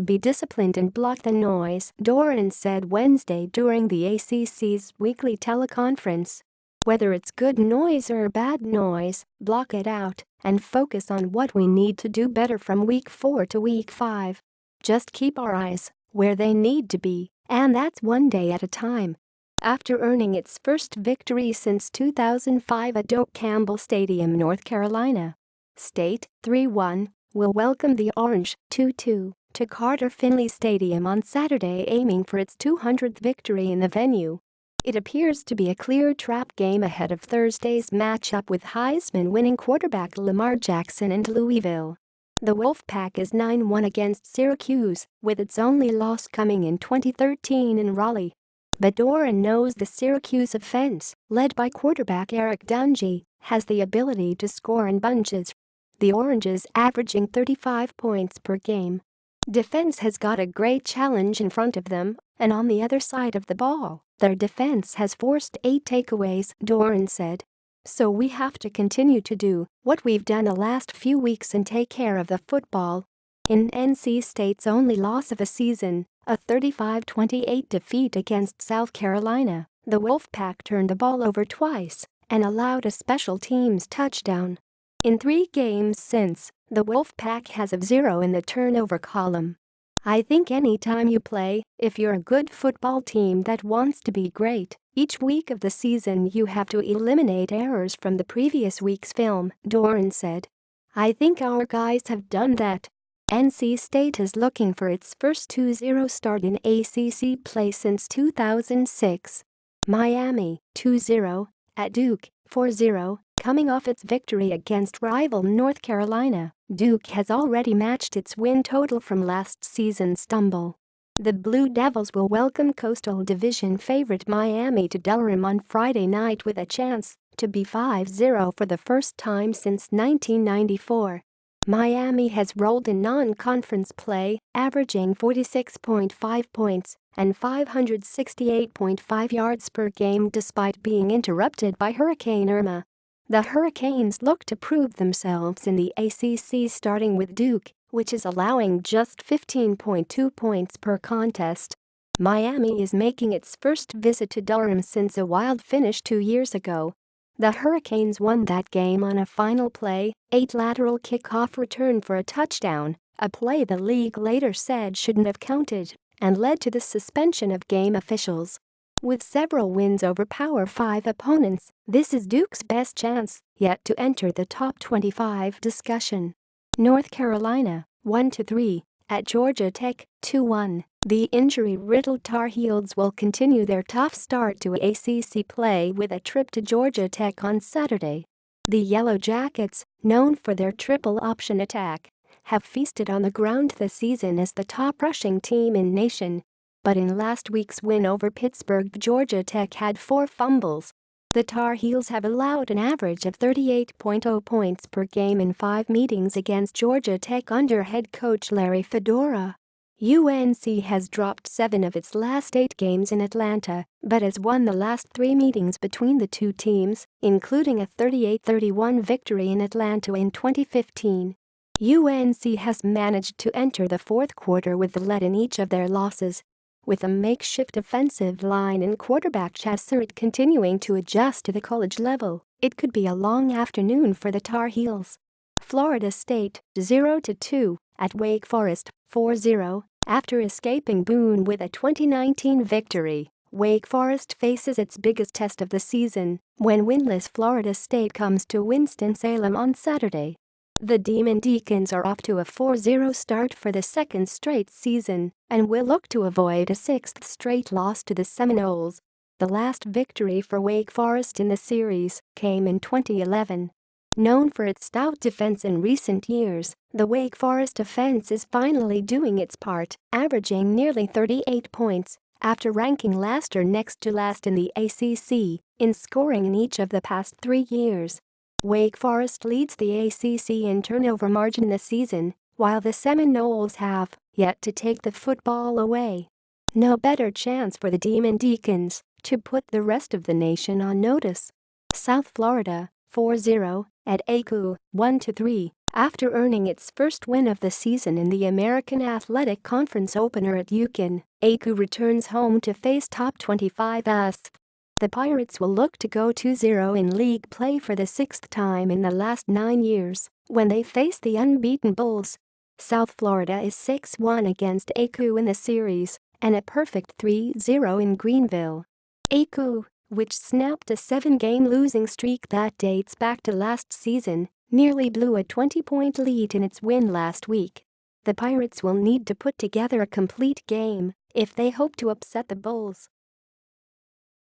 Be disciplined and block the noise, Doeren said Wednesday during the ACC's weekly teleconference. Whether it's good noise or bad noise, block it out and focus on what we need to do better from week 4 to week 5. Just keep our eyes where they need to be, and that's one day at a time. After earning its first victory since 2005 at Doak Campbell Stadium, North Carolina State, 3-1, will welcome the Orange, 2-2, to Carter-Finley Stadium on Saturday, aiming for its 200th victory in the venue. It appears to be a clear trap game ahead of Thursday's matchup with Heisman-winning quarterback Lamar Jackson and Louisville. The Wolfpack is 9-1 against Syracuse, with its only loss coming in 2013 in Raleigh. But Doeren knows the Syracuse offense, led by quarterback Eric Dungy, has the ability to score in bunches. The Oranges averaging 35 points per game. Defense has got a great challenge in front of them, and on the other side of the ball, their defense has forced 8 takeaways, Doeren said. So we have to continue to do what we've done the last few weeks and take care of the football. In NC State's only loss of the season, a 35-28 defeat against South Carolina, the Wolfpack turned the ball over twice and allowed a special teams touchdown. In 3 games since, the Wolfpack has a 0 in the turnover column. I think any time you play, if you're a good football team that wants to be great, each week of the season you have to eliminate errors from the previous week's film, Doeren said. I think our guys have done that. NC State is looking for its first 2-0 start in ACC play since 2006. Miami, 2-0, at Duke, 4-0, coming off its victory against rival North Carolina. Duke has already matched its win total from last season's stumble. The Blue Devils will welcome Coastal Division favorite Miami to Doeren on Friday night with a chance to be 5-0 for the first time since 1994. Miami has rolled in non-conference play, averaging 46.5 points and 568.5 yards per game despite being interrupted by Hurricane Irma. The Hurricanes look to prove themselves in the ACC, starting with Duke, which is allowing just 15.2 points per contest. Miami is making its first visit to Doeren since a wild finish 2 years ago. The Hurricanes won that game on a final play, 8 lateral kickoff return for a touchdown, a play the league later said shouldn't have counted and led to the suspension of game officials. With several wins over Power 5 opponents, this is Duke's best chance yet to enter the top 25 discussion. North Carolina, 1-3, at Georgia Tech, 2-1. The injury-riddled Tar Heels will continue their tough start to ACC play with a trip to Georgia Tech on Saturday. The Yellow Jackets, known for their triple option attack, have feasted on the ground this season as the top rushing team in nation. But in last week's win over Pittsburgh, Georgia Tech had 4 fumbles. The Tar Heels have allowed an average of 38.0 points per game in 5 meetings against Georgia Tech under head coach Larry Fedora. UNC has dropped 7 of its last 8 games in Atlanta, but has won the last 3 meetings between the two teams, including a 38-31 victory in Atlanta in 2015. UNC has managed to enter the 4th quarter with the lead in each of their losses. With a makeshift offensive line and quarterback Chaz Surratt continuing to adjust to the college level, it could be a long afternoon for the Tar Heels. Florida State, 0-2, at Wake Forest, 4-0, after escaping Boone with a 2019 victory. Wake Forest faces its biggest test of the season when winless Florida State comes to Winston-Salem on Saturday. The Demon Deacons are off to a 4-0 start for the 2nd straight season and will look to avoid a 6th straight loss to the Seminoles. The last victory for Wake Forest in the series came in 2011. Known for its stout defense in recent years, the Wake Forest offense is finally doing its part, averaging nearly 38 points after ranking last or next to last in the ACC in scoring in each of the past 3 years. Wake Forest leads the ACC in turnover margin this season, while the Seminoles have yet to take the football away. No better chance for the Demon Deacons to put the rest of the nation on notice. South Florida, 4-0, at ACU, 1-3, After earning its first win of the season in the American Athletic Conference opener at UConn, ACU returns home to face top 25's. The Pirates will look to go 2-0 in league play for the sixth time in the last 9 years when they face the unbeaten Bulls. South Florida is 6-1 against ACU in the series and a perfect 3-0 in Greenville. ACU, which snapped a 7-game losing streak that dates back to last season, nearly blew a 20-point lead in its win last week. The Pirates will need to put together a complete game if they hope to upset the Bulls.